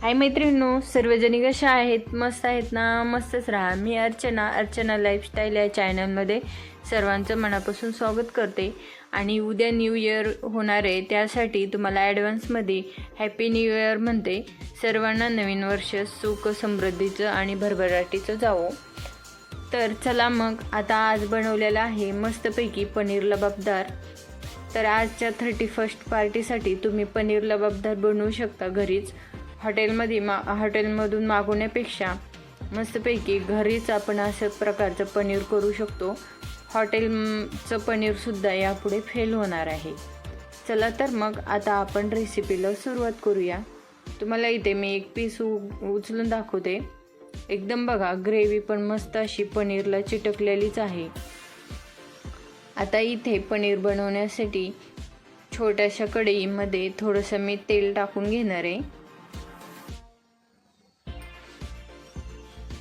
हाय मैत्रिणींनो, सर्वजणी कशा आहेत? मस्त आहेत ना? मस्तच राहा. मी अर्चना लाईफस्टाईल या चॅनलमध्ये सर्वांचं मनापासून स्वागत करते. आणि उद्या न्यू इयर होणार आहे, त्यासाठी तुम्हाला ॲडव्हान्समध्ये हॅपी न्यू इयर म्हणते. सर्वांना नवीन वर्ष सुख समृद्धीचं आणि भरभराटीचं जावो. तर चला मग, आता आज बनवलेला आहे मस्तपैकी पनीर लबाबदार. तर आजच्या 31st पार्टीसाठी तुम्ही पनीर लबाबदार बनवू शकता घरीच. हॉटेलमधून मागवण्यापेक्षा मस्तपैकी घरीच आपण असं प्रकारचं पनीर करू शकतो. हॉटेलचं पनीरसुद्धा यापुढे फेल होणार आहे. चला तर मग आता आपण रेसिपीला सुरुवात करूया. तुम्हाला इथे मी एक पीस उचलून दाखवते. एकदम बघा, ग्रेव्ही पण मस्त अशी पनीरला चिटकलेलीच आहे. आता इथे पनीर बनवण्यासाठी छोट्याशा कढईमध्ये थोडंसं मी तेल टाकून घेणार आहे.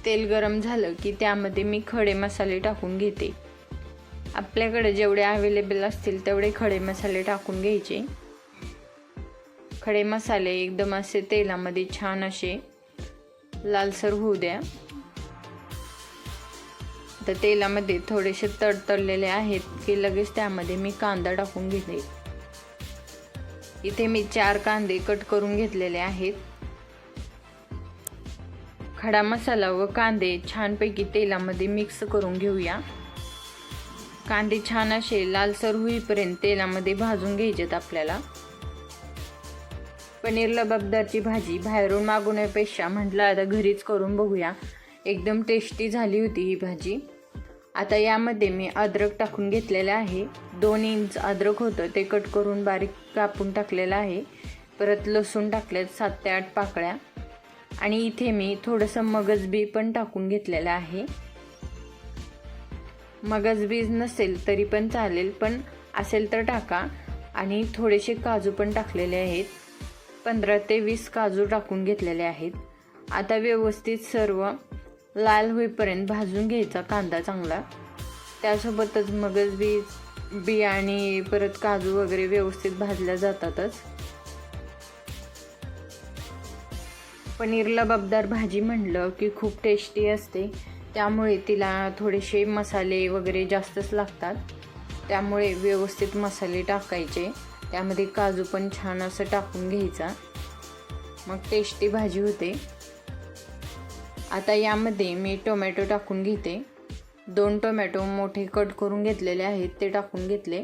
तेल गरम झालं की त्यामध्ये मी खडे मसाले टाकून घेते. आपल्याकडे जेवढे अवेलेबल असतील तेवढे खडे मसाले टाकून घ्यायचे. खडे मसाले एकदम असे तेलामध्ये छान असे लालसर होऊ द्या. तर तेलामध्ये थोडेसे तडतडलेले आहेत की लगेच त्यामध्ये मी कांदा टाकून घेते. इथे मी 4 कांदे कट करून घेतलेले आहेत. खडा मसाला व कांदे छानपैकी तेलामध्ये मिक्स करून घेऊया. कांदे छान असे लालसर होईपर्यंत तेलामध्ये भाजून घ्यायचेत आपल्याला. पनीर लबाबदारची भाजी बाहेरून मागवण्यापेक्षा म्हटलं आता घरीच करून बघूया. एकदम टेस्टी झाली होती ही भाजी. आता यामध्ये मी अद्रक टाकून घेतलेलं आहे. 2 इंच अद्रक होतं, ते कट करून बारीक कापून टाकलेलं आहे. परत लसूण टाकलेत 7 ते 8 पाकळ्या. आणि इथे मी थोडंसं मगजबी पण टाकून घेतलेलं आहे. मगजबी नसेल तरी पण चालेल, पण असेल तर टाका. आणि थोडेसे काजू पण टाकलेले आहेत. 15 ते 20 काजू टाकून घेतलेले आहेत. आता व्यवस्थित सर्व लाल होईपर्यंत भाजून घ्यायचा कांदा चांगला. त्यासोबतच मगजबी आणि परत काजू वगैरे व्यवस्थित भाजल्या जातातच. पनीर लबाबदार भाजी म्हटलं की खूप टेस्टी असते, त्यामुळे तिला थोडेसे मसाले वगैरे जास्तच लागतात. त्यामुळे व्यवस्थित मसाले टाकायचे. त्यामध्ये काजू पण छान असं टाकून घ्यायचा, मग टेस्टी भाजी होते. आता यामध्ये मी टोमॅटो टाकून घेते. 2 टोमॅटो मोठे कट करून घेतलेले आहेत, ते टाकून घेतले.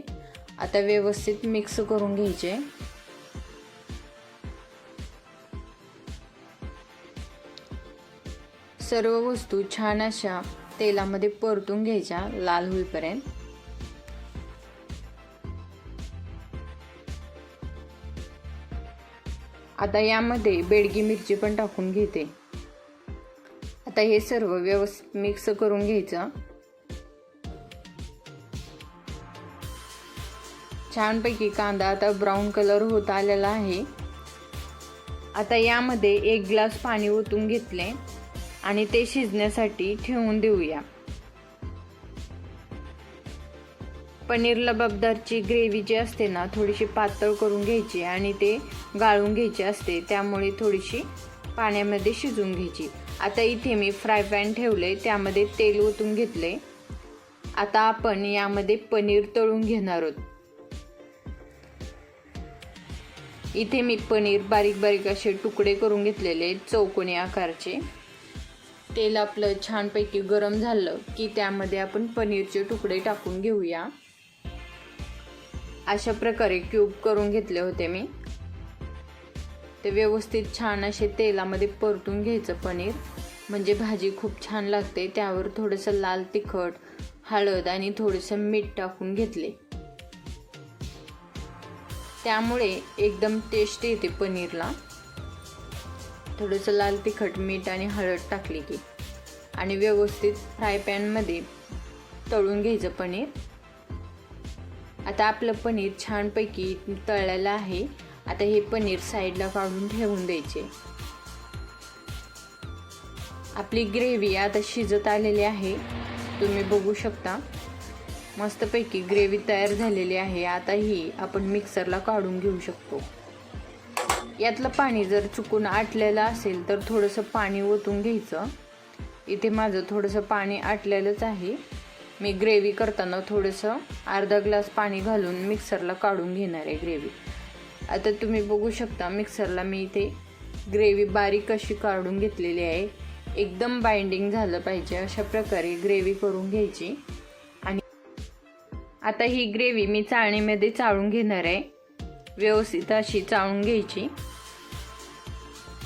आता व्यवस्थित मिक्स करून घ्यायचे. सर्व वस्तू छान अशा तेलामध्ये परतून घ्यायच्या लाल होईपर्यंत. आता यामध्ये बेडगी मिरची पण टाकून घेते. आता हे सर्व व्यवस्थित मिक्स करून घ्यायचं. छानपैकी कांदा आता ब्राऊन कलर होत आलेला आहे. आता यामध्ये 1 ग्लास पाणी ओतून घेतले आणि ते शिजण्यासाठी ठेवून देऊया. पनीर लबाबदारची ग्रेव्ही जी असते ना, थोडीशी पातळ करून घ्यायची आणि ते गाळून घ्यायची असते, त्यामुळे थोडीशी पाण्यामध्ये शिजून घ्यायची. आता इथे मी फ्राय पॅन ठेवले, त्यामध्ये तेल ओतून घेतले. आता आपण यामध्ये पनीर तळून घेणार आहोत. इथे मी पनीर बारीक बारीक असे तुकडे करून घेतलेले चौकोनी आकारचे. तेल आपलं छानपैकी गरम झालं की त्यामध्ये आपण पनीरचे तुकडे टाकून घेऊया. अशा प्रकारे क्यूब करून घेतले होते मी. ते व्यवस्थित छान असे तेलामध्ये परतून घ्यायचं पनीर, म्हणजे भाजी खूप छान लागते. त्यावर थोडंसं लाल तिखट, हळद आणि थोडंसं मीठ टाकून घेतले, त्यामुळे एकदम टेस्ट येते पनीरला. थोडंसं लाल तिखट, मीठ आणि हळद टाकली की, आणि व्यवस्थित फ्राय पॅनमध्ये तळून घ्यायचं पनीर. आता आपलं पनीर छानपैकी तळलेलं आहे. आता हे पनीर साईडला काढून ठेवून द्यायचे. आपली ग्रेव्ही आता शिजत आलेली आहे, तुम्ही बघू शकता. मस्तपैकी ग्रेव्ही तयार झालेली आहे. आता ही आपण मिक्सरला काढून घेऊ शकतो. यातलं पाणी जर चुकून आटलेलं असेल तर थोडंसं पाणी ओतून घ्यायचं. इथे माझं थोडंसं पाणी आटलेलंच आहे. मी ग्रेव्ही करताना थोडंसं अर्धा ग्लास पाणी घालून मिक्सरला काढून घेणार आहे ग्रेव्ही. आता तुम्ही बघू शकता मिक्सरला मी इथे ग्रेव्ही बारीक अशी काढून घेतलेली आहे. एकदम बाइंडिंग झालं पाहिजे अशा प्रकारे ग्रेव्ही करून घ्यायची. आणि आता ही ग्रेव्ही मी चाळणीमध्ये चाळून घेणार आहे. व्यवस्थित अशी चाळून घ्यायची.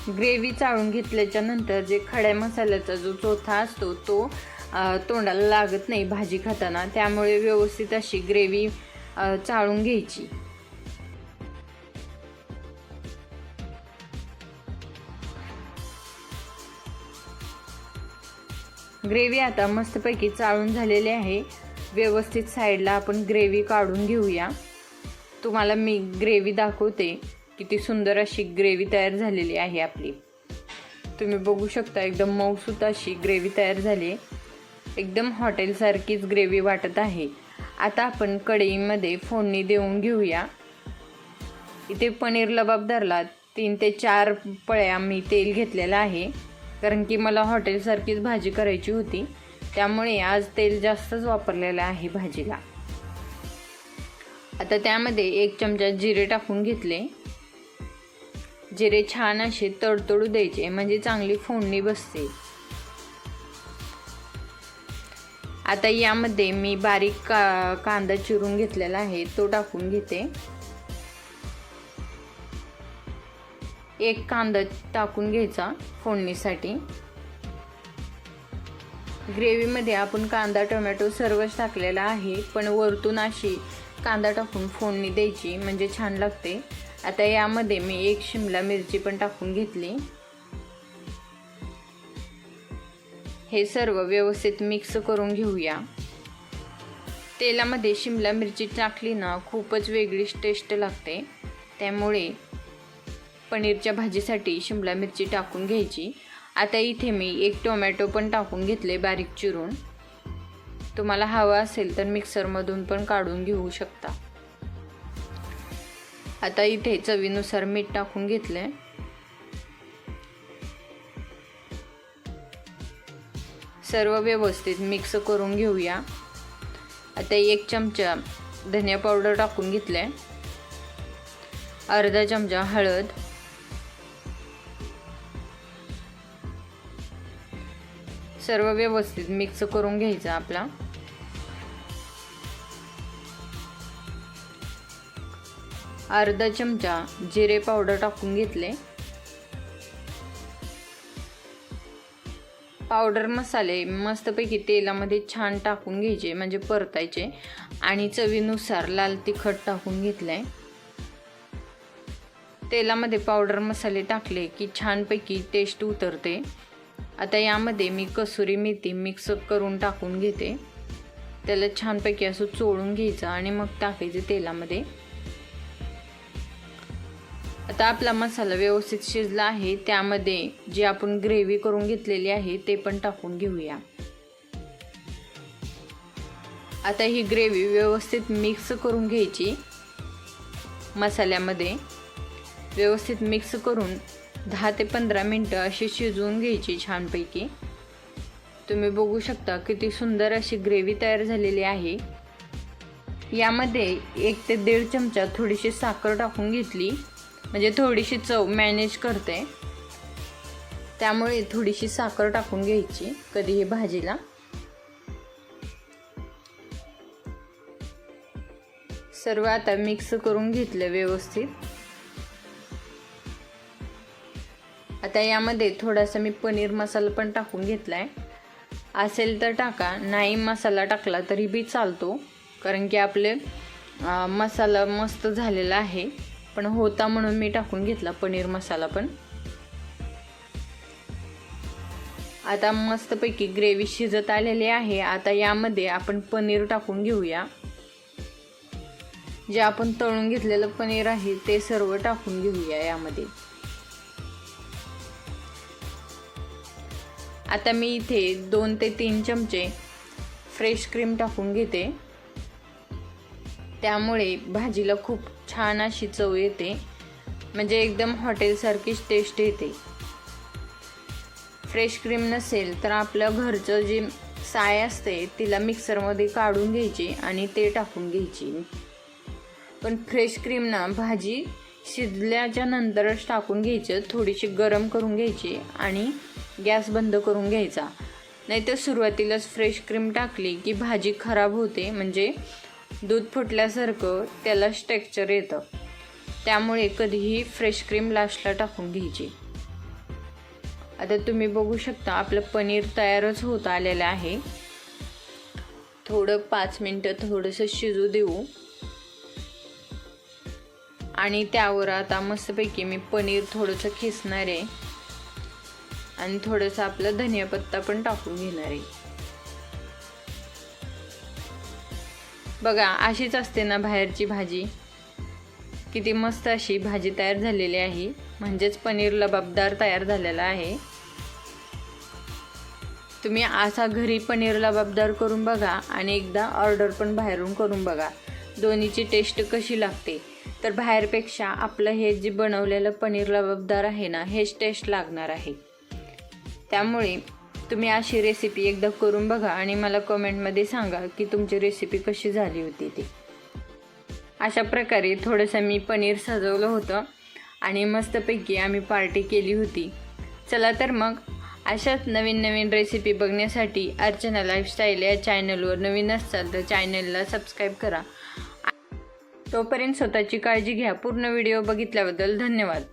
ग्रेव्ही चाळून घेतल्याच्या नंतर जे खड्या मसाल्याचा जो चोथा असतो तो तोंडाला लागत नाही भाजी खाताना, त्यामुळे व्यवस्थित अशी ग्रेव्ही चाळून घ्यायची. ग्रेव्ही आता मस्तपैकी चाळून झालेली आहे. व्यवस्थित साईडला आपण ग्रेव्ही काढून घेऊया. तुम्हाला मी ग्रेव्ही दाखवते. किती सुंदर अशी ग्रेव्ही तयार झालेली आहे आपली. तुम्ही बघू शकता एकदम मऊसूत अशी ग्रेव्ही तयार झाली आहे. एकदम हॉटेलसारखीच ग्रेव्ही वाटत आहे. आता आपण कढईमध्ये फोडणी देऊन घेऊया. इथे पनीर लबाबदारला 3 ते 4 पळ्या मी तेल घेतलेलं आहे, कारण की मला हॉटेलसारखीच भाजी करायची होती, त्यामुळे आज तेल जास्तच वापरलेलं आहे भाजीला. आता त्यामध्ये 1 चमचा जिरे टाकून घेतले. जिरे छान असे तडतडू द्यायचे, म्हणजे चांगली फोडणी बसते. आता यामध्ये मी बारीक कांदा चिरून घेतलेला आहे, तो टाकून घेते. 1 कांदा टाकून घ्यायचा फोडणीसाठी. ग्रेव्हीमध्ये आपण कांदा टोमॅटो सर्वच टाकलेला आहे, पण वरतून अशी कांदा टाकून फोडणी द्यायची म्हणजे छान लागते. आता यामध्ये मी 1 शिमला मिरची पण टाकून घेतली. हे सर्व व्यवस्थित मिक्स करून घेऊया. तेलामध्ये शिमला मिरची टाकली ना खूपच वेगळीच टेस्ट लागते, त्यामुळे पनीरच्या भाजीसाठी शिमला मिरची टाकून घ्यायची. आता इथे मी 1 टोमॅटो पण टाकून घेतले बारीक चिरून. तुम्हाला हवा असेल तर मिक्सरमधून पण काढून घेऊ शकता. आता इथे चवीनुसार मीठ टाकून घेतले. सर्व व्यवस्थित मिक्स करून घेऊया. आता 1 चमचा धनिया पावडर टाकून घेतले. अर्धा चमचा हळद, सर्व व्यवस्थित मिक्स करून घ्यायचं आपला. अर्धा चमचा जिरे पावडर टाकून घेतले. पावडर मसाले मस्तपैकी तेलामध्ये छान टाकून घ्यायचे, म्हणजे परतायचे. आणि चवीनुसार लाल तिखट टाकून घेतले. तेलामध्ये पावडर मसाले टाकले की छानपैकी टेस्ट उतरते. आता यामध्ये मी कसुरी मेथी मिक्स करून टाकून घेते. त्याला छानपैकी असं चोळून घ्यायचं आणि मग टाकायचं तेलामध्ये. आता आपला मसाला व्यवस्थित शिजला आहे. त्यामध्ये जी आपण ग्रेव्ही करून घेतलेली आहे ते पण टाकून घेऊया. आता ही ग्रेव्ही व्यवस्थित मिक्स करून घ्यायची. मसाल्यामध्ये व्यवस्थित मिक्स करून 10 ते 15 मिनटं अशी शिजवून घ्यायची छानपैकी. तुम्ही बघू शकता किती सुंदर अशी ग्रेव्ही तयार झालेली आहे. यामध्ये 1 ते 1.5 चमचा थोडीशी साखर टाकून घेतली, म्हणजे थोडीशी चव मॅनेज करते, त्यामुळे थोडीशी साखर टाकून घ्यायची कधीही भाजीला. सर्व आता मिक्स करून घेतलं व्यवस्थित. आता यामध्ये थोडासा मी पनीर मसाला पण टाकून घेतलाय. असेल तर टाका, नाही मसाला टाकला तरी बी चालतो, कारण की आपले मसाला मस्त झालेला आहे. पण होता म्हणून मी टाकून घेतला पनीर मसाला पण. आता मस्तपैकी ग्रेव्ही शिजत आलेली आहे. आता यामध्ये आपण पनीर टाकून घेऊया. जे आपण तळून घेतलेलं पनीर आहे ते सर्व टाकून घेऊया यामध्ये. आता मी इथे 2 ते 3 चमचे फ्रेश क्रीम टाकून घेते. त्यामुळे भाजीला खूप छान अशी चव येते. म्हणजे एकदम हॉटेलसारखीच टेस्ट येते. फ्रेश क्रीम नसेल तर आपलं घरचं जी साय असते तिला मिक्सरमध्ये काढून घ्यायची आणि ते टाकून घ्यायची. पण फ्रेश क्रीम ना भाजी शिजल्याच्या नंतरच टाकून घ्यायचं. थोडीशी गरम करून घ्यायची आणि गॅस बंद करून घ्यायचा. नाहीतर सुरुवातीलाच फ्रेश क्रीम टाकली की भाजी खराब होते, म्हणजे दूध फुटल्यासारखं त्याला टेक्स्चर येतं. त्यामुळे कधीही फ्रेश क्रीम लास्टला टाकून घ्यायची. आता तुम्ही बघू शकता आपलं पनीर तयारच होत आलेलं आहे. थोडं 5 मिनटं थोडंसं शिजू देऊ आणि त्यावर आता मस्तपैकी मी पनीर थोडंसं खिसणार आहे आणि थोडंसं आपलं धनिया पत्ता पण टाकून घेणार आहे. बघा अशीच असते ना बाहेरची भाजी. किती मस्त अशी भाजी तयार झालेली आहे, म्हणजेच पनीर लबाबदार तयार झालेला आहे. तुम्ही असा घरी पनीर लबाबदार करून बघा आणि एकदा ऑर्डर पण बाहेरून करून बघा, दोन्हीची टेस्ट कशी लागते. तर बाहेरपेक्षा आपलं हे जे बनवलेलं पनीर लबाबदार आहे ना, हेच टेस्ट लागणार आहे. त्यामुळे तुम्ही अशी रेसिपी एकदा करून बघा आणि मला कमेंटमध्ये सांगा की तुमची रेसिपी कशी झाली होती ती. अशा प्रकारे थोडंसं मी पनीर सजवलं होतं आणि मस्तपैकी आम्ही पार्टी केली होती. चला तर मग अशाच नवीन नवीन रेसिपी बघण्यासाठी अर्चना लाईफस्टाईल या चॅनलवर नवीन असाल तर चॅनलला सबस्क्राईब करा. तोपर्यंत स्वतःची काळजी घ्या. पूर्ण व्हिडिओ बघितल्याबद्दल धन्यवाद.